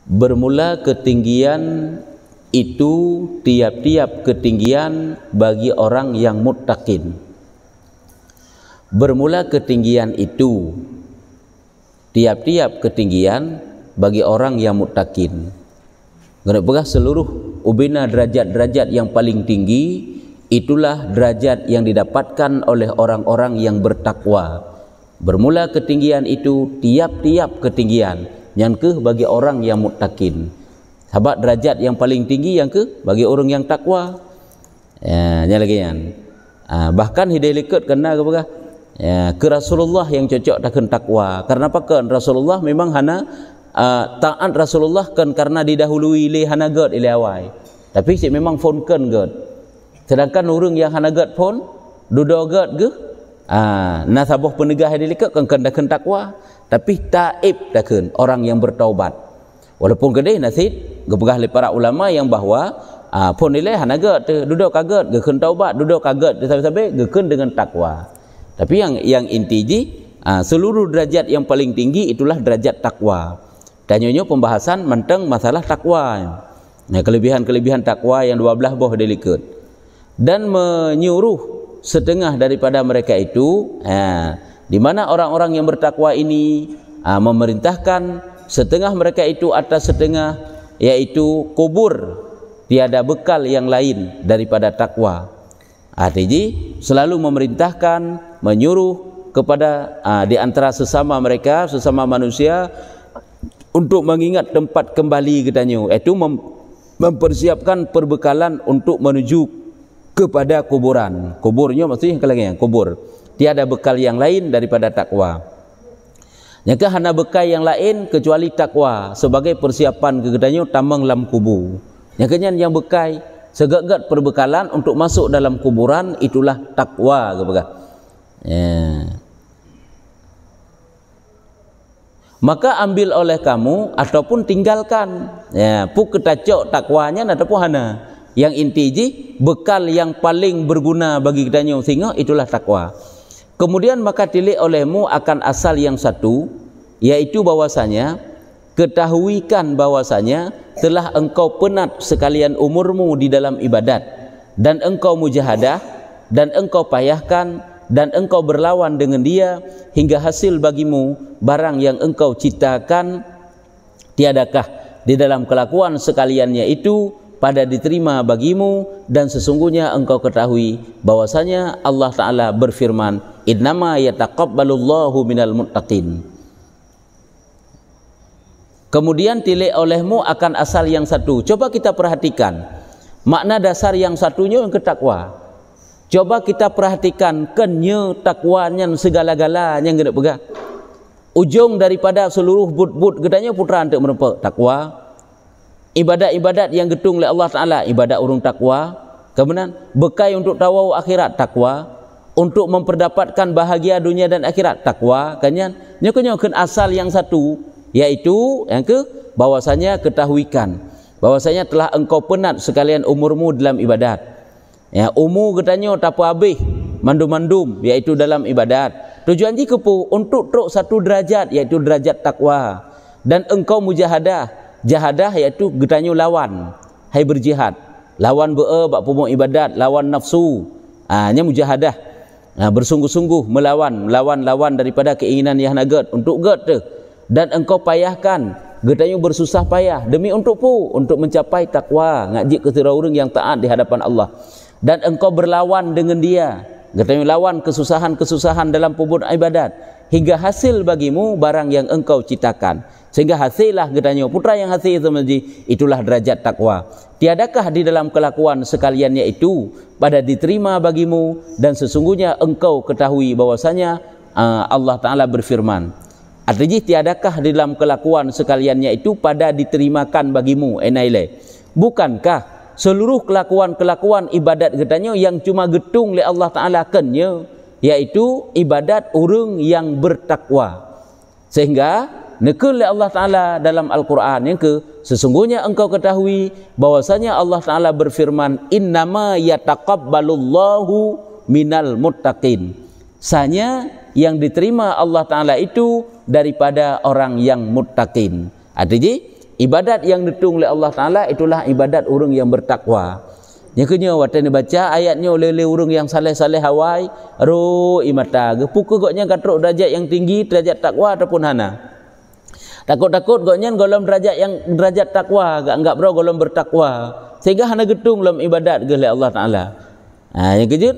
Bermula ketinggian itu tiap-tiap ketinggian bagi orang yang muttaqin. Bermula ketinggian itu tiap-tiap ketinggian bagi orang yang muttaqin. Kenapa seluruh ubina derajat-derajat yang paling tinggi itulah derajat yang didapatkan oleh orang-orang yang bertakwa. Bermula ketinggian itu tiap-tiap ketinggian yang ke bagi orang yang muttaqin. Sebab derajat yang paling tinggi yang ke bagi orang yang takwa. Ya, lagi kan. Bahkan hidayah likat kena ke Rasulullah yang cocok takkan takwa. Karena apa kan Rasulullah memang hana taat Rasulullah kan karena didahului le hana god ile awai. Tapi si memang phone kan god. Sedangkan orang yang hana god pun dudo god ge. Nasabah penegah hidayah likat kan takkan takwa. Tapi taib takkan orang yang bertaubat. Walaupun gede nasib gepegah oleh para ulama yang bahawa pun nilai hanagat duduk kaget geken taubat duduk kaget sampai geken dengan takwa. Tapi yang inti seluruh derajat yang paling tinggi itulah derajat takwa. Dan nyonya pembahasan mentang masalah takwa. Nah, kelebihan-kelebihan takwa yang 12 boh delikut. Dan menyuruh setengah daripada mereka itu di mana orang-orang yang bertakwa ini memerintahkan setengah mereka itu atas setengah, yaitu kubur tiada bekal yang lain daripada takwa. Jadi selalu memerintahkan, menyuruh kepada di antara sesama mereka, sesama manusia untuk mengingat tempat kembali katanya, itu mempersiapkan perbekalan untuk menuju kepada kuburan. Kuburnya maksudnya kelengnya kubur. Tiada bekal yang lain daripada takwa. Nyaka hana bekal yang lain kecuali takwa sebagai persiapan kegedanyo tamang lam kubur. Nyakanya yang bekal segak-gak perbekalan untuk masuk dalam kuburan itulah takwa kepada. Maka ambil oleh kamu ataupun tinggalkan. Puk ketacok takwanya ataupun hana. Yang inti ji bekal yang paling berguna bagi kegedanyo sehingga itulah takwa. Kemudian maka tilik olehmu akan asal yang satu, yaitu bahwasanya ketahuikan bahwasanya telah engkau penat sekalian umurmu di dalam ibadat, dan engkau mujahadah, dan engkau payahkan, dan engkau berlawan dengan dia hingga hasil bagimu barang yang engkau ciptakan, tiadakah di dalam kelakuan sekaliannya itu pada diterima bagimu, dan sesungguhnya engkau ketahui bahwasanya Allah Ta'ala berfirman, innama yataqabbalullahu minal muttaqin. Kemudian tilik olehmu akan asal yang satu. Coba kita perhatikan makna dasar yang satunya yang ketakwa. Coba kita perhatikan kenye takwanya segala-galanya yang gede pegang. Ujung daripada seluruh but-but gedanya putra untuk merempak takwa. Ibadat-ibadat yang getung oleh Allah Ta'ala, ibadat urung takwa. Kemudian bekai untuk tawau akhirat, takwa. Untuk memperdapatkan bahagia dunia dan akhirat, takwa. Kanyan nyokan asal yang satu, yaitu yang ke bahwasanya ketahuikan bahwasanya telah engkau penat sekalian umurmu dalam ibadat. Umur katanya tak apa habis mandum-mandum, yaitu dalam ibadat. Tujuan ji kepu untuk truk satu derajat, yaitu derajat takwa. Dan engkau mujahadah. Jahadah iaitu getanyo lawan, hai berjihad, lawan bak pemuk ibadat, lawan nafsu. Nya mujahadah, bersungguh-sungguh melawan daripada keinginan yang nagat untuk get tu. Dan engkau payahkan, getanyo bersusah payah demi untuk mencapai takwa, ngaji ke orang yang taat di hadapan Allah. Dan engkau berlawan dengan dia, getanyo lawan kesusahan-kesusahan dalam pubun ibadat hingga hasil bagimu barang yang engkau ciptakan. Sehingga hasillah getanyo putra yang hasil itu itulah derajat takwa. Tiadakah di dalam kelakuan sekaliannya itu pada diterima bagimu, dan sesungguhnya engkau ketahui bahwasanya Allah Ta'ala berfirman. Artinya tiadakah di dalam kelakuan sekaliannya itu pada diterimakan bagimu enaile. Bukankah seluruh kelakuan ibadat getanyo yang cuma getung oleh Allah Ta'ala kennya, yaitu ibadat orang yang bertakwa. Sehingga nekul oleh Allah Ta'ala dalam Al-Quran yang sesungguhnya engkau ketahui bahwasanya Allah Ta'ala berfirman, innama yataqabbalullahu minal muttaqin. Sanya yang diterima Allah Ta'ala itu daripada orang yang muttaqin. Artinya ibadat yang ditung oleh Allah Ta'ala itulah ibadat orang yang bertakwa. Yang kedua, waktu ni baca ayatnya oleh orang yang saleh-saleh hawai, ro imata, gepuku goknya katruk derajat yang tinggi, derajat takwa ataupun hana. Takut-takut goknya golom derajat takwa, enggak bro golom bertakwa. Sehingga hana getung dalam ibadat oleh Allah Ta'ala. Yang kejut,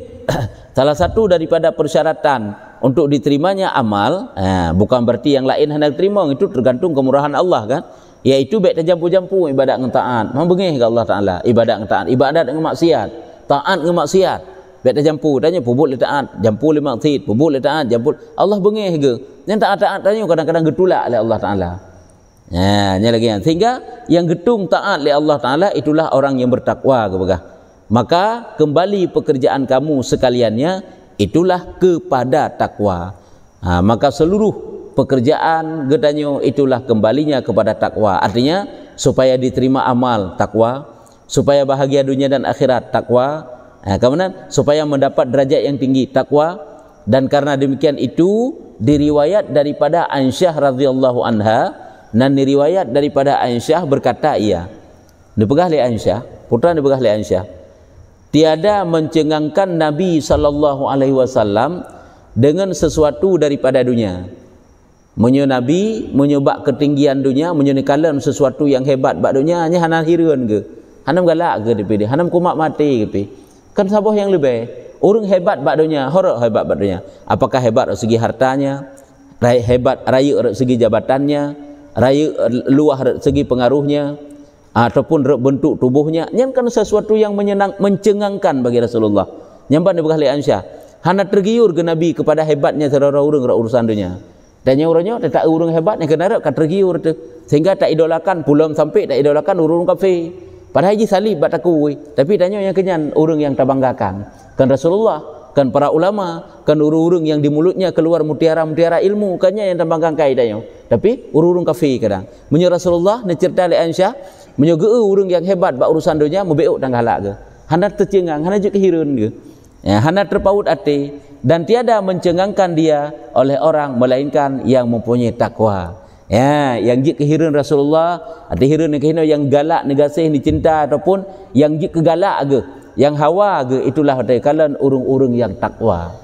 salah satu daripada persyaratan untuk diterimanya amal, bukan berarti yang lain hana diterima, itu tergantung kemurahan Allah kan. Iaitu baik terjampu-jampu ibadat dengan taat. Memang bengih ke Allah Ta'ala ibadat dengan taat, ibadat dengan maksiat, taat dengan maksiat. Baik terjampu, tanya pubut le taat, jampu le maksiat, pubut le taat, jampu. Allah bengih ke. Yang taat-taat tanya kadang-kadang getulak oleh Allah Ta'ala. Ni lagi kan. Sehingga yang getung taat oleh Allah Ta'ala itulah orang yang bertakwa kepada. Maka kembali pekerjaan kamu sekaliannya itulah kepada takwa. Maka seluruh pekerjaan gedanyo itulah kembalinya kepada takwa. Artinya supaya diterima amal takwa, supaya bahagia dunia dan akhirat takwa, kemudian supaya mendapat derajat yang tinggi takwa. Dan karena demikian itu diriwayat daripada Aisyah radhiyallahu anha, dan diriwayat daripada Aisyah berkata ia, dipegah oleh Aisyah, putra dipegah oleh Aisyah, tiada mencengangkan Nabi sallallahu alaihi wasallam dengan sesuatu daripada dunia. Menyo Nabi menyebab ketinggian dunia, menyo nikalan sesuatu yang hebat bak dunia, hanya hanan hirun ke, hanam galak ke depe dia, hanam kumak mati ke, kan sabah yang lebih orang hebat bak dunia, horok hebat bak dunia. Apakah hebat dari segi hartanya, hebat raya dari segi jabatannya, raya luah dari segi pengaruhnya, ataupun bentuk tubuhnya, yang kan sesuatu yang mencengangkan bagi Rasulullah. Nyamban dibekah oleh Aisyah, hana tergiur ke Nabi kepada hebatnya serara orang urusan dunia. Dan yang orangnya tak urung hebat yang kena kan tergiur tu, sehingga tak idolakan, belum sampai tak idolakan urung kafir. Padahal haji salib bat takui, tapi tanya yang kenyan urung yang terbanggakan kan Rasulullah, kan para ulama, kan urung-urung yang di mulutnya keluar mutiara-mutiara ilmu, kannya yang terbanggakan kai tanya. Tapi urung kafir kadang. Menyo Rasulullah ne cerita le Aisyah, menyo urung yang hebat bak urusan dunia membeuk dan galak ke. Hana tercengang, hana juk kehirun ke. Hana terpaut hati, dan tiada mencengangkan dia oleh orang melainkan yang mempunyai takwa. Yang jik kehirun Rasulullah, ada hirun yang galak negasih ni cinta, ataupun yang jik kegalak ke, yang hawa ke, itulah kalian urung-urung yang takwa.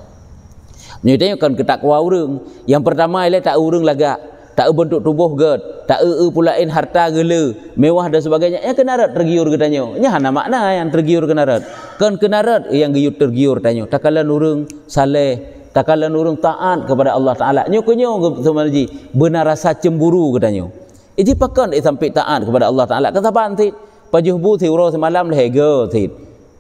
Menyatakan ketakwa urung. Yang pertama ialah tak urung lagak, tak bentuk tubuh ged, tak pulain harta gele, mewah dan sebagainya. Yang kenarat tergiur ke tanya. Nya hana makna yang tergiur kenarat. Kan kenarat yang giur tergiur tanya. Takalan urung saleh, takalan urung taat kepada Allah Taala. Nyokonyo sebenarnya benar rasa cemburu katanya. Iji pakan sampai taat kepada Allah Taala. Kesaban tit, pajuh bu thiuro semalam lehego tit.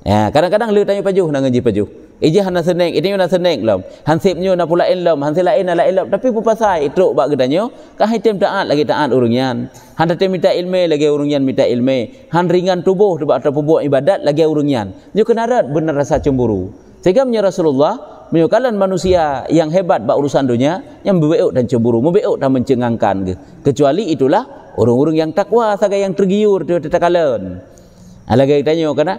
Kadang-kadang le tanya pajuh nang ngaji pajuh. Iji hana senek, ini hana senek lam. Hansipnya na pula ilm, hansi lain na ilm, tapi pupasai truk bak gedanyo, kah hitem taat lagi taat urungyan. Han tem minta ilmu lagi urungyan minta ilmu. Han ringan tubuh bak terpubuh ibadat lagi urungyan. Nyo kenarat benar rasa cemburu. Sehingga menyo Rasulullah menyokalan manusia yang hebat bak urusan dunia yang membeuk dan cemburu, membeuk dan mencengangkan. Kecuali itulah orang-orang yang takwa, sagai yang tergiur tu tetakalan. Lagi tanya kana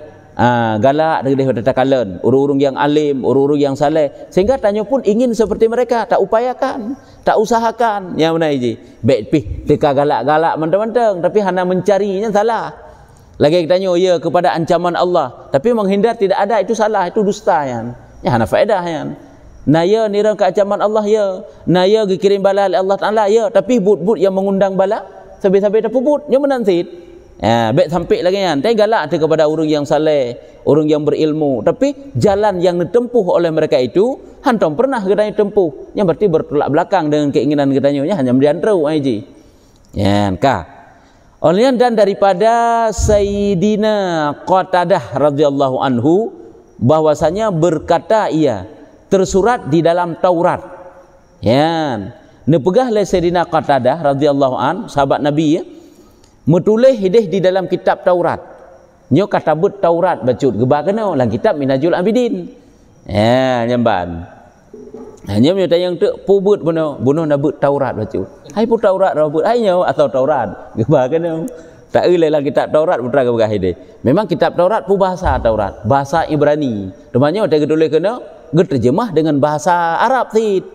galak dengan tetakalan, urung-urung yang alim, urung-urung yang saleh, sehingga tanya pun ingin seperti mereka, tak upayakan, tak usahakan. Yang mana ini? Baik pi, teka galak-galak mentang-mentang, tapi hanya mencarinya salah. Lagi tanya ya kepada ancaman Allah, tapi menghindar tidak ada, itu salah, itu dusta yan. Ya hana faedah yan. Naya nira ke ancaman Allah ya, naya dikirim bala oleh Allah Taala ya, tapi but-but yang mengundang bala, sampai-sampai dah puput, nya menansit. Baik sampai lagi kan, tapi galak tu kepada orang yang saleh, orang yang berilmu, tapi jalan yang ditempuh oleh mereka itu hantam pernah katanya tempuh, yang berarti bertolak belakang dengan keinginan katanya, hanya mendiantrau aja. Oleh dan daripada Sayyidina Qatadah radhiyallahu anhu bahwasanya berkata ia tersurat di dalam Taurat. Nepegah oleh Sayyidina Qatadah radhiyallahu an, sahabat Nabi ya. Metulis hidih di dalam kitab Taurat. Nyo katabut Taurat bacut gebah kena dalam kitab Minhajul Abidin. Nyamban. Hanya menyo yang tu pubut bunuh nabut Taurat bacut. Hai pu Taurat rabut hai nyo atau Taurat gebah kena. Tak euy dalam kitab Taurat putra gebah hidih. Memang kitab Taurat pu bahasa Taurat, bahasa Ibrani. Demanya ada getulis kena terjemah dengan bahasa Arab tit.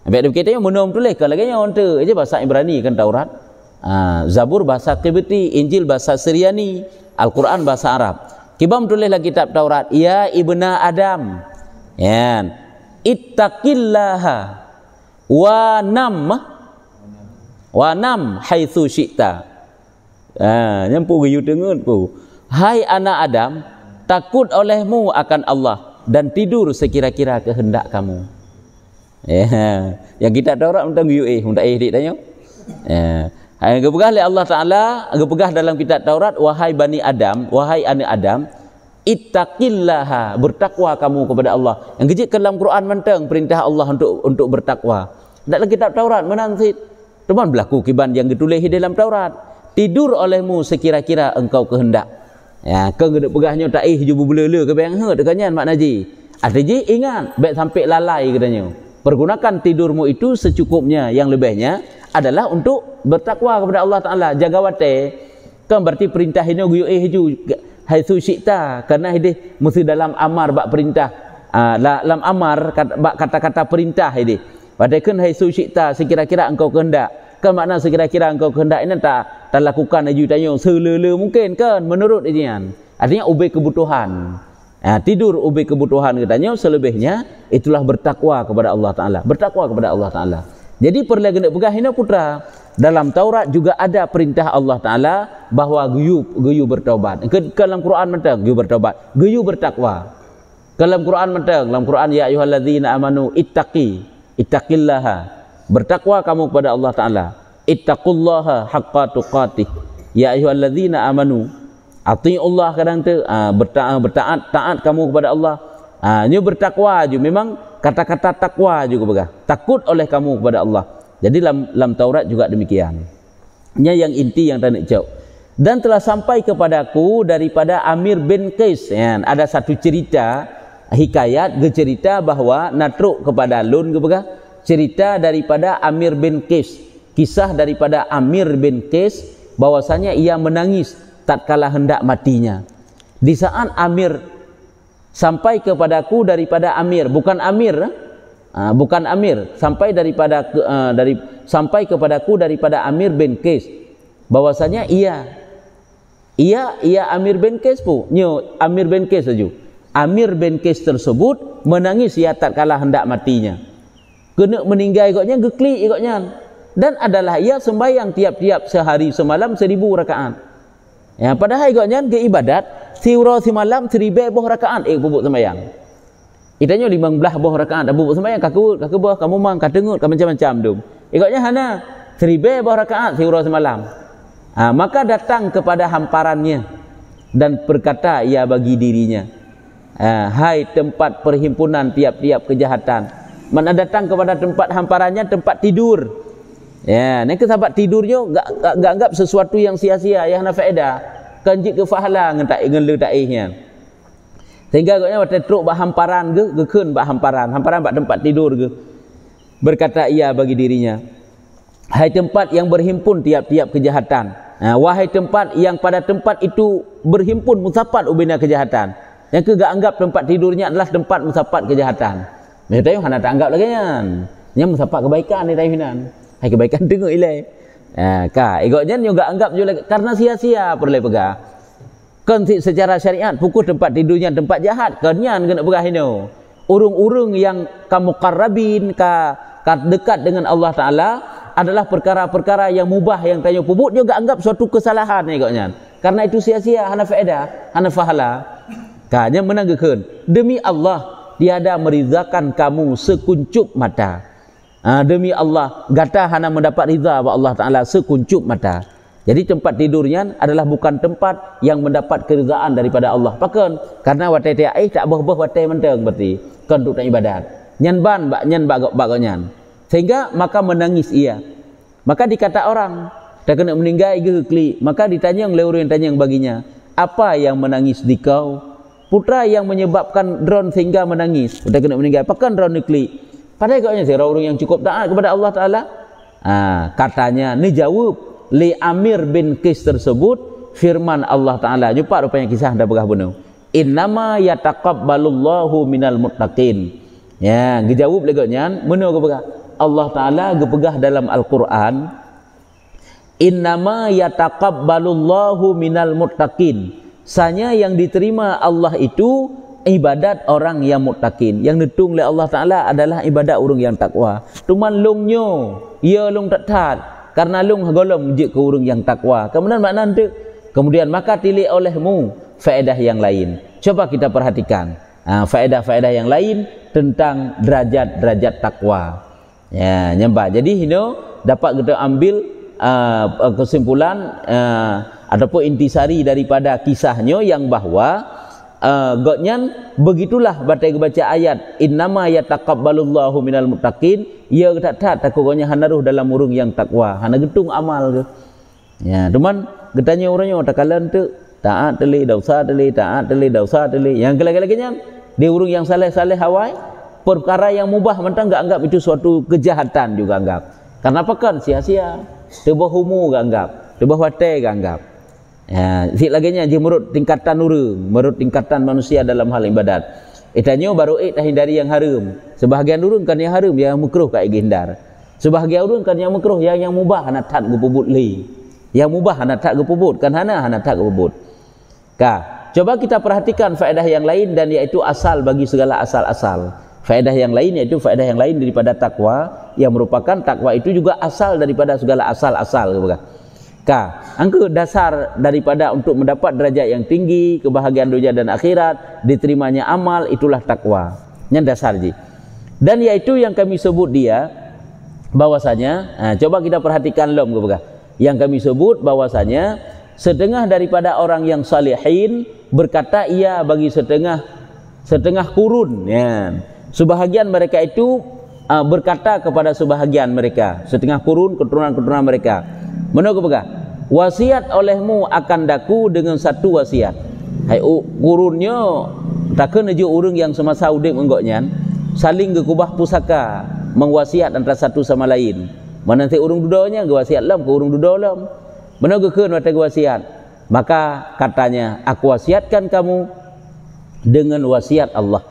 Habis kita yang menom tulis kan lagi nyo tu aja bahasa Ibrani kan Taurat. Zabur bahasa Qibti, Injil bahasa Syriani, Al-Quran bahasa Arab. Kibam tulislah kitab Taurat, ya ibna Adam, ya, ittaqillaha wa nam haitsu syi'ta. Nyampu geyu dengut pu. Hai anak Adam, takut olehmu akan Allah dan tidur sekira-kira kehendak kamu. Yang kita Taurat tentang geyu hendak dik tanya. Yang pegah oleh Allah Taala, pegah dalam kitab Taurat, wahai bani Adam, wahai anak Adam, ittaqillaha, bertakwa kamu kepada Allah. Yang kecil dalam Quran mentang perintah Allah untuk bertakwa. Dalam kitab Taurat menansit teman berlaku kiban yang ditulis di dalam Taurat. Tidur olehmu sekira-kira engkau kehendak. Ya, kau gedek pegahnya tak jubu belele ke bayang he dekanya mak naji. Ada ji ingat baik sampai lalai katanya. Pergunakan tidurmu itu secukupnya, yang lebihnya adalah untuk bertakwa kepada Allah Taala, jaga wate. Kan berarti perintah ini guyu ju haitsu syi'ta, karena ini mesti dalam amar bak perintah. Dalam amar kata-kata perintah ini. Padahal haitsu syi'ta, sekira-kira engkau kehendak. Kan makna sekira-kira engkau kehendak ini tak lakukan aju tanya selele mungkin kan menurut ini kan. Artinya ubah kebutuhan. Tidur ubah kebutuhan katanya, selebihnya itulah bertakwa kepada Allah Taala. Bertakwa kepada Allah Taala. Jadi perlu kena pegah ini putra. Dalam Taurat juga ada perintah Allah Taala bahawa guyu bertaubat. Dalam Quran mentang guyu bertaubat, guyu bertakwa. Dalam Quran mentang, dalam Quran ya ayyuhallazina amanu ittaqillaha. Bertakwa kamu kepada Allah Taala. Ittaqullaha haqqa tuqatih. Ya ayyuhallazina amanu, atiiullah, kadang tu taat kamu kepada Allah. Ini bertakwa je, memang kata-kata takwa juga begah. Takut oleh kamu kepada Allah. Jadi dalam Taurat juga demikian. Ini yang inti yang tak nak jauh. Dan telah sampai kepadaku daripada Amir bin Qais, ya, ada satu cerita hikayat cerita bahawa natruk kepada lun ke begah. Cerita daripada Amir bin Qais, kisah daripada Amir bin Qais bahwasanya ia menangis tatkala hendak matinya. Di saat Amir sampai kepadaku daripada Amir, bukan Amir, sampai sampai kepadaku daripada Amir bin Qais bahwasanya ia Amir bin Qais Amir bin Qais saja. Amir bin Qais tersebut menangis ia tatkala hendak matinya. Kena meninggal ikutnya, geklik ikutnya. Dan adalah ia sembahyang tiap-tiap sehari semalam 1000 rakaat. Ya, padahal ikutnya ke ibadat siura semalam 1000 buh rakaat bubuk sembahyang. Itanya 15 buh rakaat bubuk sembahyang kaku buh kamu mang kadengut macam-macam tu. Ikutnya hana 1000 buh rakaat siura semalam. Maka datang kepada hamparannya dan berkata ia bagi dirinya, hai tempat perhimpunan tiap-tiap kejahatan. Mana datang kepada tempat hamparannya, tempat tidur. Ya, ni ke sahabat tidurnya enggak anggap sesuatu yang sia-sia, yang ada faedah. Kanjik ke fahala ngentak ngelu taihnya. Sehingga agaknya waktu truk bah hamparan ke keun bah hamparan bah tempat tidur ke. Berkata ia bagi dirinya, hai tempat yang berhimpun tiap-tiap kejahatan. Wahai tempat yang pada tempat itu berhimpun musapat ubina kejahatan. Yang ke enggak anggap tempat tidurnya adalah tempat musapat kejahatan. Mereka tahu hana tak anggap lagi kan. Yang mensapak kebaikan ni tahunan. Hai kebaikan tengok ilai. Ikutnya juga anggap juga karena sia-sia perlu pegah. Kan secara syariat pukul tempat tidurnya tempat jahat. Kenyan kena pegah ini. Urung-urung yang kamu qarrabin dekat dengan Allah Taala adalah perkara-perkara yang mubah yang tanya pupuk juga anggap suatu kesalahan ikutnya. Karena itu sia-sia, hana faedah, hana fahala. Kanya menanggakan demi Allah tiada merizakan kamu sekuncup mata. Demi Allah, gata hana mendapat riza wa Allah Taala sekuncup mata. Jadi tempat tidurnya adalah bukan tempat yang mendapat kerizaan daripada Allah. Pakan karena watai tak boh watai menteng berarti kan untuk ibadat. Nyan bagonyan. Sehingga maka menangis ia. Maka dikata orang, dah kena meninggal kli. Maka ditanya orang tanya baginya, apa yang menangis di kau? Putra yang menyebabkan drone sehingga menangis sudah kena meninggal, pakan drone nuklik. Padahal katanya orang yang cukup taat kepada Allah Taala. Katanya ni jawab li Amir bin Qais tersebut firman Allah Taala. Jumpa rupanya kisah dah berah bunuh. Innama yataqabbalullahu minal muttaqin. Ya, dijawab leganya menurut kepada Allah Taala gepegah dalam Al-Quran. Innama yataqabbalullahu minal muttaqin. Sanya yang diterima Allah itu ibadat orang yang muttaqin. Yang ditung oleh Allah Taala adalah ibadat orang yang takwa. Tuman lungnyo, ya lung tak tat. Karena lung golong je ke orang yang takwa. Kemudian makna tu, kemudian maka tilik olehmu faedah yang lain. Coba kita perhatikan faedah-faedah yang lain tentang derajat-derajat takwa. Ya, nyembah. Jadi dapat kita ambil kesimpulan ataupun intisari daripada kisahnya yang bahwa gotnyan begitulah baca ayat innama yataqabbalullahu minal muttaqin, ya tak takutnya hanaruh dalam urung yang takwa, hana getung amal ke. Ya, cuman getanya orangnya takalan tu taat teli dosa teli taat teli dosa teli. Yang lagi-laginya di urung yang saleh-saleh hawai, perkara yang mubah mentang enggak anggap itu suatu kejahatan juga anggap. Karena apa kan sia-sia, tebah humu enggak anggap, tebah wate enggak anggap. Ya, sik laginya je menurut tingkatan urang, menurut tingkatan manusia dalam hal ibadat. Itanya baru hindari yang haram. Sebahagian urang kan yang haram, yang makruh ka hindar. Sebahagian urang kan yang makruh, yang mubah hana tat gepubut li. Yang mubah hana tat gepubut, kan hana tat gepubut. Coba kita perhatikan faedah yang lain, dan yaitu asal bagi segala asal-asal. Faedah yang lain yaitu faedah yang lain daripada takwa, yang merupakan takwa itu juga asal daripada segala asal-asal. Angka dasar daripada untuk mendapat derajat yang tinggi, kebahagiaan dunia dan akhirat, diterimanya amal, itulah takwa. Yang dasar je. Dan yaitu yang kami sebut dia bahwasanya, coba kita perhatikan yang kami sebut bahwasanya setengah daripada orang yang salihin berkata ia bagi setengah kurun, ya. Sebahagian mereka itu berkata kepada sebahagian mereka, setengah kurun keturunan-keturunan mereka, menurut wasiat olehmu akan daku dengan satu wasiat. Hai kurunnya takkan aja orang yang semasa udip enggaknya saling gekubah pusaka mengwasiat antara satu sama lain. Mana nanti urung dudanya gewasiat lam ke urung dudalam. Mana gekeun wate gewasiat. Maka katanya, aku wasiatkan kamu dengan wasiat Allah.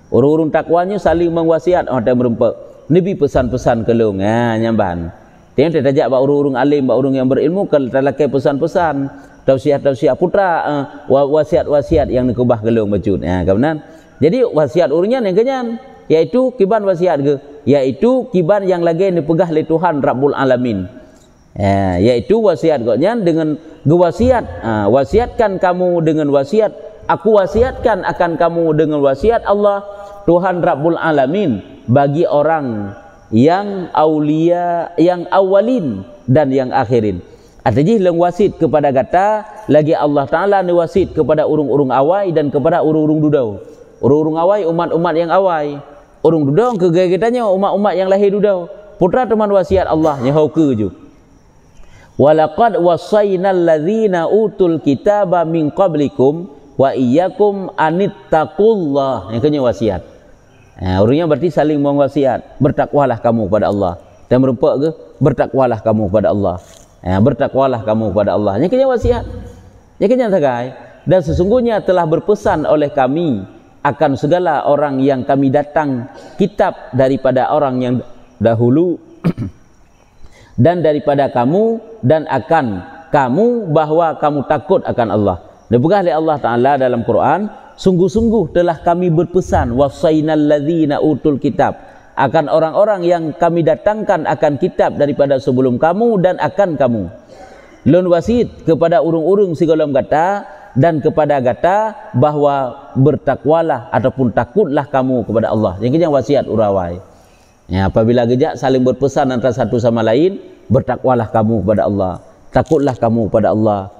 Urung-urung takwanya saling mengwasiat ada merempak. Nabi pesan-pesan kelung, nyamban. Dia tidak ajak bak urung-urung alim, bak urung yang berilmu, kalau terlakai pesan-pesan, tausiah-tausiah putra, wasiat-wasiat yang dikubah gelung bacun. Kemudian, jadi wasiat urungnya yang kenyan, yaitu kiban wasiat ke, yaitu kiban yang lagi dipegah oleh Tuhan Rabbul Alamin. Yaitu wasiat kenyan dengan gewasiat, wasiatkan kamu dengan wasiat, aku wasiatkan akan kamu dengan wasiat Allah Tuhan Rabbul Alamin bagi orang yang aulia, yang awalin dan yang akhirin. Artinya leng wasit kepada kata lagi Allah Taala ni wasit kepada urung-urung awai dan kepada urung-urung dudau. Urung-urung awai umat-umat yang awai, urung dudau kegiatannya umat-umat yang lahir dudau. Putra teman wasiat Allah nya hauke ju. Walaqad wasainal ladzina utul kitaba min qablikum wa iyyakum anittaqullah. Yang kena wasiat. Orangnya berarti saling mewasiat, bertakwalah kamu kepada Allah. Dan merempak ke? Bertakwalah kamu kepada Allah. Bertakwalah kamu kepada Allah. Yang kena wasiat. Yang kena sagai. Dan sesungguhnya telah berpesan oleh kami akan segala orang yang kami datang kitab daripada orang yang dahulu dan daripada kamu dan akan kamu bahwa kamu takut akan Allah. Dibegah oleh Allah Ta'ala dalam Quran, sungguh-sungguh telah kami berpesan wasainal ladzina utul kitab akan orang-orang yang kami datangkan akan kitab daripada sebelum kamu dan akan kamu. Lun wasit kepada urung-urung sigolom kata dan kepada kata bahwa bertakwalah ataupun takutlah kamu kepada Allah. Yang kena wasiat urawai. Apabila gejak saling berpesan antara satu sama lain, bertakwalah kamu kepada Allah, takutlah kamu kepada Allah,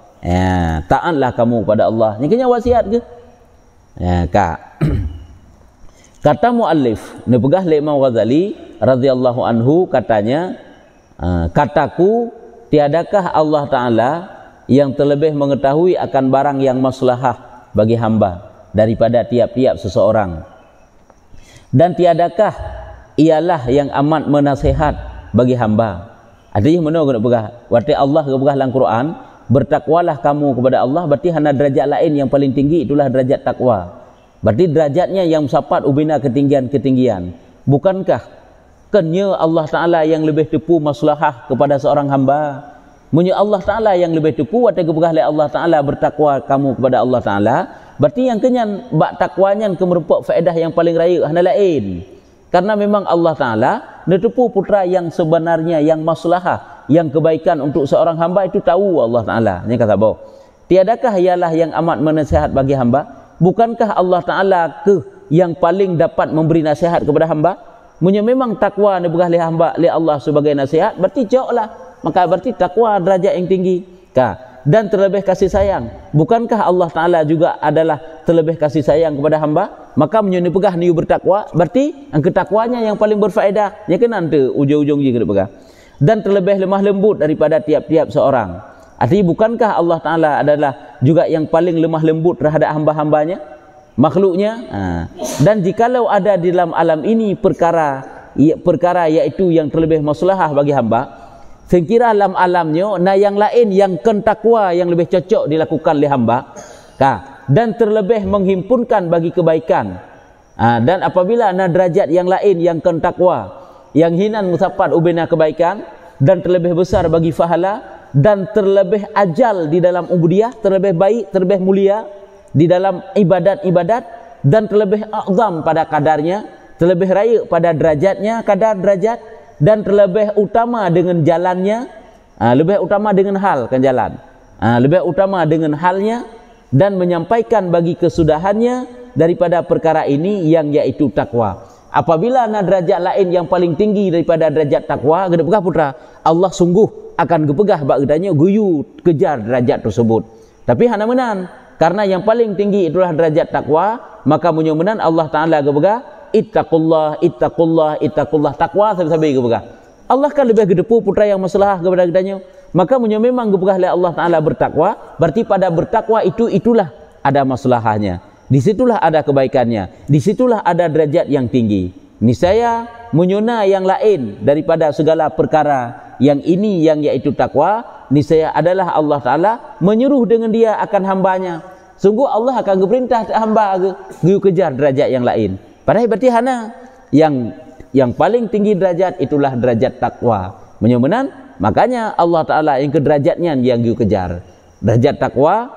taatlah kamu kepada Allah. Yang kena wasiat ke? Kata muallif Nabugah Imam Ghazali radhiyallahu anhu katanya, kataku tiadakah Allah Ta'ala yang terlebih mengetahui akan barang yang maslahah bagi hamba daripada tiap-tiap seseorang, dan tiadakah ialah yang amat menasihat bagi hamba. Artinya mana kena pegah wati Allah ke pegah dalam Quran, bertakwalah kamu kepada Allah, berarti hana derajat lain yang paling tinggi itulah derajat takwa. Berarti derajatnya yang sapat ubina ketinggian-ketinggian. Bukankah Kenya Allah Ta'ala yang lebih tepu maslahah kepada seorang hamba. Munyo Allah Ta'ala yang lebih tepu atau kebegah oleh Allah Ta'ala bertakwa kamu kepada Allah Ta'ala, berarti yang kenyan bak takwanya kemerupuk faedah yang paling raya hana lain. Karena memang Allah Ta'ala netepu putra yang sebenarnya, yang maslahah, yang kebaikan untuk seorang hamba itu tahu Allah Ta'ala. Ini kata bahawa tiadakah ialah yang amat menasihat bagi hamba? Bukankah Allah Ta'ala yang paling dapat memberi nasihat kepada hamba? Munyo memang takwa ni begah oleh hamba oleh Allah sebagai nasihat, berarti jauhlah. Maka berarti takwa derajat yang tinggi. Dan terlebih kasih sayang. Bukankah Allah Ta'ala juga adalah terlebih kasih sayang kepada hamba? Maka menyuni pegah niu bertakwa, berarti ang ketakwanya yang paling berfaedah. Ya kan nanti ujung-ujung je kena pegah. Dan terlebih lemah lembut daripada tiap-tiap seorang. Artinya bukankah Allah Ta'ala adalah juga yang paling lemah lembut terhadap hamba-hambanya, makhluknya? Dan jikalau ada di dalam alam ini perkara iaitu yang terlebih maslahah bagi hamba, saya kira alam-alamnya yang lain yang kentakwa yang lebih cocok dilakukan oleh hamba, dan terlebih menghimpunkan bagi kebaikan. Dan apabila derajat yang lain yang kentakwa, yang hinan musapat ubina kebaikan, dan terlebih besar bagi fahala, dan terlebih ajal di dalam ubudiyah, terlebih baik, terlebih mulia di dalam ibadat-ibadat, dan terlebih azam pada kadarnya, terlebih raya pada derajatnya, kadar derajat, dan terlebih utama dengan jalannya, lebih utama dengan hal kan jalan, lebih utama dengan halnya, dan menyampaikan bagi kesudahannya daripada perkara ini yang yaitu takwa. Apabila derajat lain yang paling tinggi daripada derajat takwa, gede pegah putra, Allah sungguh akan gepegah bak gedanya guyu kejar derajat tersebut. Tapi hana menan, karena yang paling tinggi itulah derajat takwa, maka munyo-menan Allah Ta'ala gepegah ittaqullah, ittaqullah, ittaqullah, takwa sabi-sabi gepegah. Allah kan lebih gedepu putra yang maslahah kepada gedanya, maka munyo memang gepegah oleh Allah Ta'ala bertakwa, berarti pada bertakwa itulah ada maslahahnya, disitulah ada kebaikannya, disitulah ada derajat yang tinggi. Niscaya menyuna yang lain daripada segala perkara yang ini yang yaitu takwa, niscaya adalah Allah Ta'ala menyuruh dengan dia akan hambanya. Sungguh Allah akan berperintah hamba ke kejar derajat yang lain. Padahal berarti hana yang paling tinggi derajat itulah derajat takwa. Menyemenan, makanya Allah Ta'ala yang ke derajatnya yang dia kejar. Derajat takwa.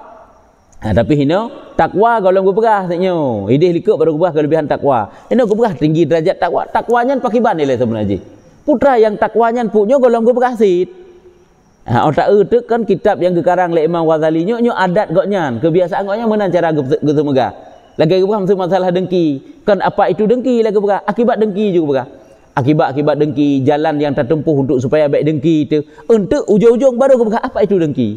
Tapi hino takwa kalau gue pegah tanya, idih likuk baru gue pegah kelebihan takwa. Hino gue pegah tinggi derajat takwa. Takwanya pakai ban nilai sebenarnya. Putra yang takwanya punya kalau gue pegah sit. Otak itu kan kitab yang kekarang oleh Imam Ghazali nyo adat goknya, kebiasaan goknya mana cara gue semegah. Lagi bukan masalah dengki. Kan apa itu dengki lagi bukan? Akibat dengki juga bukan? Akibat dengki, jalan yang tertempuh untuk supaya baik dengki itu. Untuk ujung-ujung baru bukan apa itu dengki.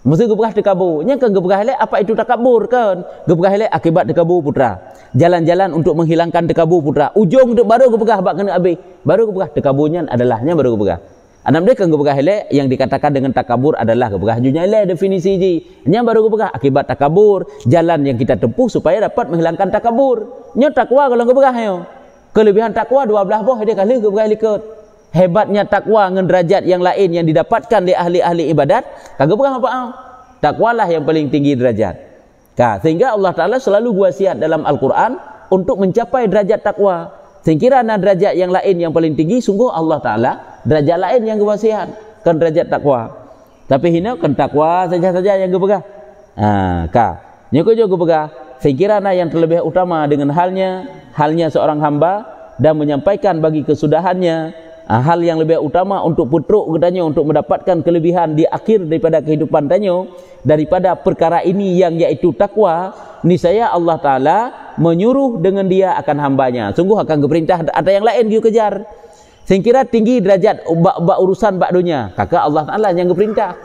Mesti gebegah tekabur. Nya kan gebegah elek apa itu takabur kan? Gebegah elek akibat tekabur putra. Jalan-jalan untuk menghilangkan tekabur putra. Ujung untuk baru gebegah bak kena habis. Baru gebegah tekaburnya adalahnya baru gebegah. Anak mereka gebegah elek yang dikatakan dengan takabur adalah gebegah junya elek definisi ji. Nya baru gebegah akibat takabur, jalan yang kita tempuh supaya dapat menghilangkan takabur. Nya takwa kalau gebegah yo. Kelebihan takwa 12 boh dia kali gebegah likut. Hebatnya takwa dengan derajat yang lain yang didapatkan oleh ahli-ahli ibadat, kagak bukan apa? Takwalah yang paling tinggi derajat. Sehingga Allah Ta'ala selalu wasiat dalam Al-Quran untuk mencapai derajat takwa. Sehingga derajat yang lain yang paling tinggi, sungguh Allah Ta'ala derajat lain yang wasiat kan derajat takwa. Tapi hina kan takwa saja-saja yang gepegah. Nyoko juga gepegah. Sehingga yang terlebih utama dengan halnya seorang hamba dan menyampaikan bagi kesudahannya hal yang lebih utama untuk putruk gedanya untuk mendapatkan kelebihan di akhir daripada kehidupan tanya daripada perkara ini yang yaitu takwa, niscaya Allah Ta'ala menyuruh dengan dia akan hambanya. Sungguh akan berperintah ada yang lain dia kejar. Sehingga tinggi derajat bak urusan bak dunia, kakak Allah Ta'ala yang berperintah.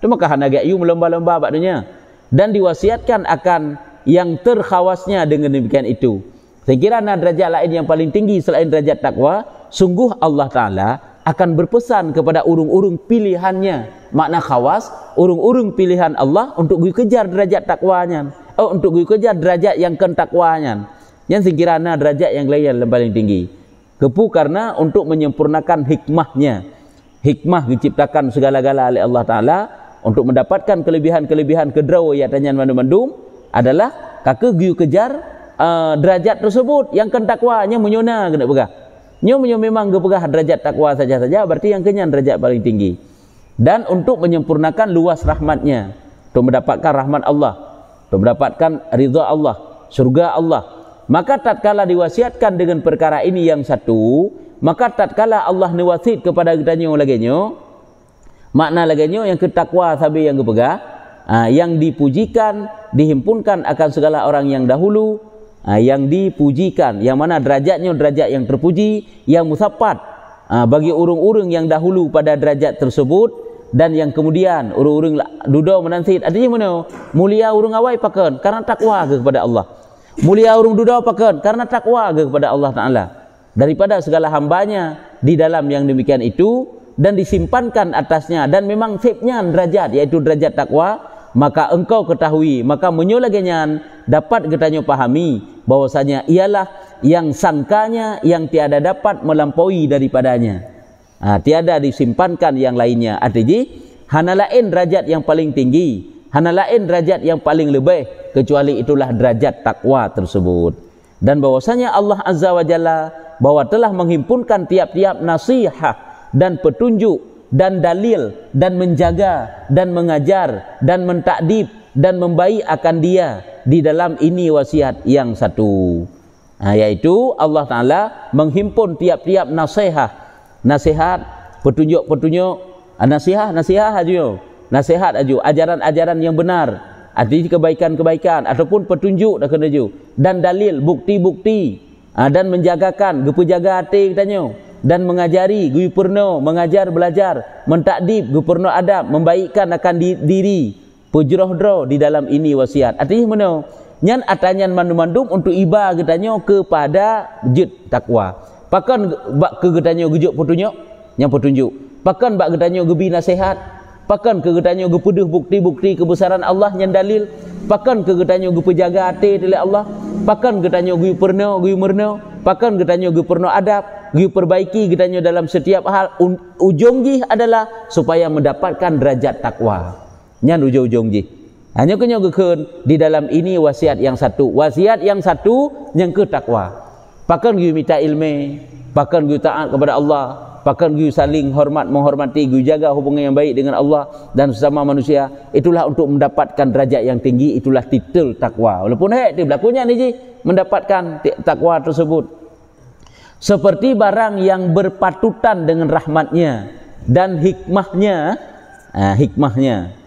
Itu maka hana gayu melomba-lomba bak dunia dan diwasiatkan akan yang terkhawasnya dengan demikian itu. Sehingga derajat lain yang paling tinggi selain derajat takwa, sungguh Allah Ta'ala akan berpesan kepada urung-urung pilihannya. Makna khawas, urung-urung pilihan Allah untuk kejar derajat takwanya. Untuk kejar derajat yang kentakwanya. Yang sekiranya derajat yang lain yang paling tinggi. Kepu karena untuk menyempurnakan hikmahnya. Hikmah diciptakan segala-gala oleh Allah Ta'ala untuk mendapatkan kelebihan-kelebihan kedraw yang tanya mandum-mandum adalah kakak giu kejar derajat tersebut yang kentakwanya menyona kena pegah. Nyo memang gepegah derajat takwa saja berarti yang kenyan derajat paling tinggi. Dan untuk menyempurnakan luas rahmatnya, untuk mendapatkan rahmat Allah, untuk mendapatkan ridha Allah, surga Allah. Maka tatkala diwasiatkan dengan perkara ini yang satu, maka tatkala Allah newasit kepada kita nyo lagi nyo, makna lagi nyo yang ketakwa sabi yang gepegah, yang dipujikan, dihimpunkan akan segala orang yang dahulu, yang dipujikan, yang mana derajatnya derajat yang terpuji, yang musafat bagi urung-urung yang dahulu pada derajat tersebut, dan yang kemudian urung-urung duda menansit. Artinya mana? Mulia urung awai pakan karena takwa kepada Allah. Mulia urung duda pakan karena takwa kepada Allah Ta'ala daripada segala hambanya di dalam yang demikian itu, dan disimpankan atasnya, dan memang sifnya derajat yaitu derajat takwa. Maka engkau ketahui, maka menyolagenyan dapat ketanyo pahami bahwasanya ialah yang sangkanya yang tiada dapat melampaui daripadanya, tiada disimpankan yang lainnya. Artinya hana lain derajat yang paling tinggi, hana lain derajat yang paling lebih kecuali itulah derajat takwa tersebut. Dan bahwasanya Allah Azza wa Jalla bahwa telah menghimpunkan tiap-tiap nasihat dan petunjuk dan dalil dan menjaga dan mengajar dan mentakdib dan membaik akan dia di dalam ini wasiat yang satu, yaitu Allah Ta'ala menghimpun tiap-tiap nasihat, petunjuk-petunjuk, nasihat aju, ajaran-ajaran yang benar, arti kebaikan-kebaikan ataupun petunjuk dan dalil, bukti-bukti, dan menjagakan gepejaga hati katanya, dan mengajari gui purno, mengajar belajar, mentakdib gui purno adab, membaikkan akan diri, pujroh-droh di dalam ini wasiat. Artinya mana? Nyan atanyan mandum-mandum untuk iba katanya kepada jid takwa. Pakan bak ke katanya gejuk petunjuk, yang petunjuk. Pakan bak katanya gebi nasihat, pakan ke katanya gepeduh bukti-bukti kebesaran Allah yang dalil, pakan ke katanya gepejaga hati oleh Allah, pakan katanya gui purno, gui murno, pakan katanya gui purno adab, gui perbaiki katanya dalam setiap hal. Ujung adalah supaya mendapatkan derajat takwa. Nyan ujung ji. Hanya kenyo gekun di dalam ini wasiat yang satu. Wasiat yang satu yang ke takwa. Pakan gui minta ilmu, pakan gui taat kepada Allah, pakan gui saling hormat menghormati, gui jaga hubungan yang baik dengan Allah dan sesama manusia. Itulah untuk mendapatkan derajat yang tinggi, itulah titel takwa. Walaupun dia berlakunya ni ji mendapatkan takwa tersebut. Seperti barang yang berpatutan dengan rahmatnya dan hikmahnya, hikmahnya.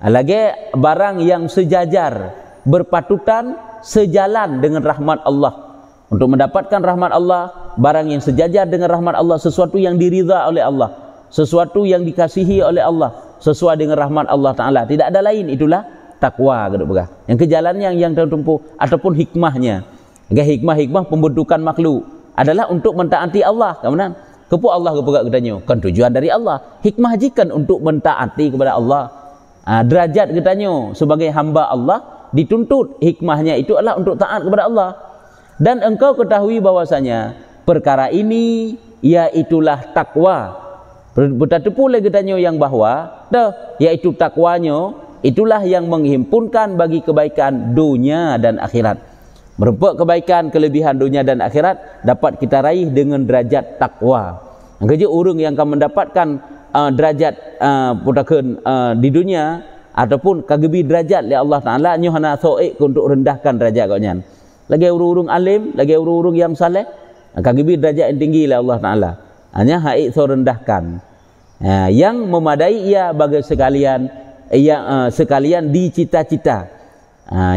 Lagi barang yang sejajar, berpatutan, sejalan dengan rahmat Allah. Untuk mendapatkan rahmat Allah, barang yang sejajar dengan rahmat Allah, sesuatu yang diridha oleh Allah, sesuatu yang dikasihi oleh Allah, sesuai dengan rahmat Allah Ta'ala, tidak ada lain, itulah takwa. Yang kejalannya yang tertempuh ataupun hikmahnya. Hikmah pembentukan makhluk adalah untuk mentaati Allah. Kemudian kepu Allah kepegak katanya kan tujuan dari Allah. Hikmah jikan untuk mentaati kepada Allah. Derajat katanya sebagai hamba Allah dituntut hikmahnya itu adalah untuk taat kepada Allah. Dan engkau ketahui bahwasanya perkara ini yaitulah takwa. Bertepu lagi katanya yang bahwa yaitu takwanya itulah yang menghimpunkan bagi kebaikan dunia dan akhirat. Merupakan kebaikan kelebihan dunia dan akhirat dapat kita raih dengan derajat takwa. Kerja orang yang akan mendapatkan derajat di dunia ataupun kagebi derajat oleh Allah Ta'ala nyohana so'ik untuk rendahkan derajat kau nyan. Lagi urung-urung alim, lagi urung-urung yang saleh, kagebi derajat yang tinggi oleh Allah Ta'ala. Hanya haik so rendahkan. Yang memadai ia bagi sekalian sekalian dicita-cita.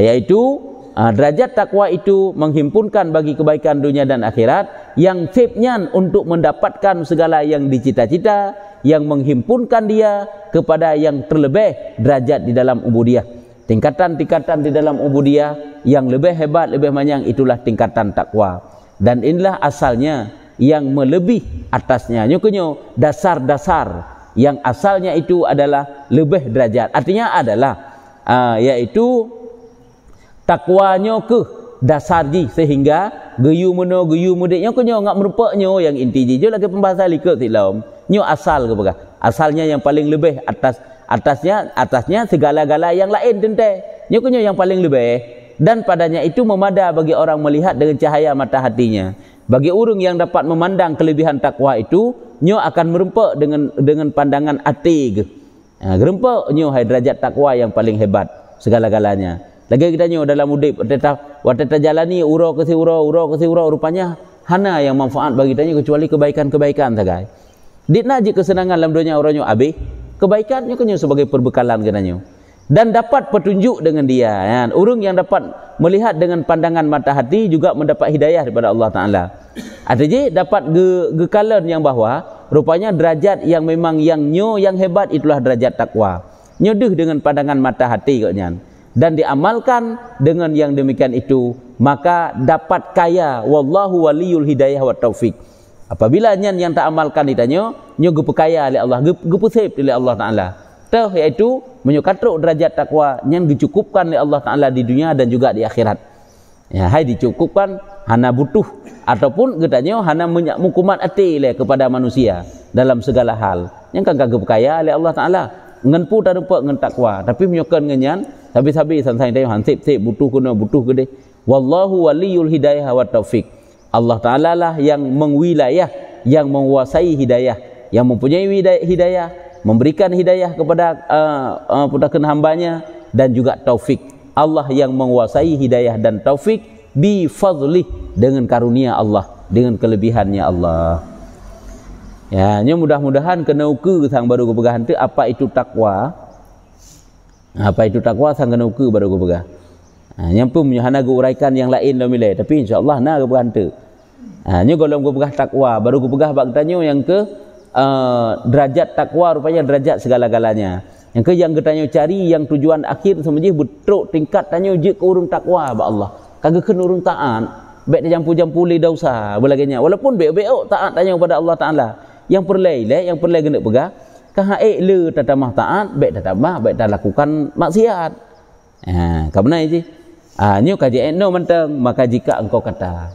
Yaitu derajat takwa itu menghimpunkan bagi kebaikan dunia dan akhirat, yang sifnya untuk mendapatkan segala yang dicita-cita, yang menghimpunkan dia kepada yang terlebih derajat di dalam ubudiyah. Tingkatan-tingkatan di dalam ubudiyah yang lebih hebat, lebih panjang, itulah tingkatan takwa. Dan inilah asalnya yang melebih atasnya. Nyukunyo dasar-dasar yang asalnya itu adalah lebih derajat. Artinya adalah yaitu takwanya ke dasar ji sehingga geyu mudiknya kenyo ngak merupaknya yang inti ji jo lagi pembahasan likat silam nyo asal ke bagah asalnya yang paling lebih atasnya segala-gala yang lain tente nyo kenyo yang paling lebih, dan padanya itu memada bagi orang melihat dengan cahaya mata hatinya. Bagi orang yang dapat memandang kelebihan takwa itu, nyo akan merempak dengan pandangan ati. Gerempak nyo hai derajat takwa yang paling hebat segala-galanya. Lagi kita nyo dalam udip watata jalani uro ke si uro rupanya hana yang manfaat bagi kita kecuali kebaikan-kebaikan sagai. Ditna je kesenangan dalam dunia orang nyo habis, kebaikannya nyo sebagai perbekalan kita nyo. Dan dapat petunjuk dengan dia. Ya. Orang yang dapat melihat dengan pandangan mata hati juga mendapat hidayah daripada Allah Ta'ala. Artinya dapat gekalan yang bahwa rupanya derajat yang memang yang hebat itulah derajat takwa. Nyoduh dengan pandangan mata hati katnya. Dan diamalkan dengan yang demikian itu, maka dapat kaya. Wallahu waliyul hidayah wa taufik. Apabila yang tak amalkan ditanya, nyo gepekaya oleh Allah, gepusip oleh Allah Ta'ala. Iaitu menyukatruk derajat takwa yang dicukupkan oleh Allah Ta'ala di dunia dan juga di akhirat. Ya, hai dicukupkan hana butuh ataupun getanya hana mukumat ati kepada manusia dalam segala hal. Yang kan kagak berkaya oleh Allah Ta'ala. Ngan pu tak rupa ngan takwa, tapi menyukan ngenyan, habis-habis sansai tayo hansip butuh gede. Wallahu waliyul hidayah wa taufik. Allah Ta'ala lah yang mengwilayah, yang menguasai hidayah, yang mempunyai hidayah, memberikan hidayah kepada hambanya dan juga taufik. Allah yang menguasai hidayah dan taufik bi fadlih, dengan karunia Allah, dengan kelebihannya Allah. Ya, mudah-mudahan kena ukur sang baru kepegahan tu apa itu takwa. Apa itu takwa sang kena ukur baru kepegah. Yang pun hana uraikan yang lain dah milih, tapi insya-Allah na kepegahan tu. Nyo golong kepegah takwa baru kepegah bab tanya yang ke derajat takwa rupanya derajat segala-galanya. Yang yang kita cari yang tujuan akhir semuanya betruk tingkat tanya je ke urung takwa ba Allah. Kagak kena urung taat, baik dia jampu-jampu li dosa belaganya. Walaupun baik-baik taat tanya kepada Allah Taala. Yang perlai kena pegah kah le tatamah taat, baik tatamah baik dah lakukan maksiat. Ka benar je. Nyo kaji eno mentang, maka jika engkau kata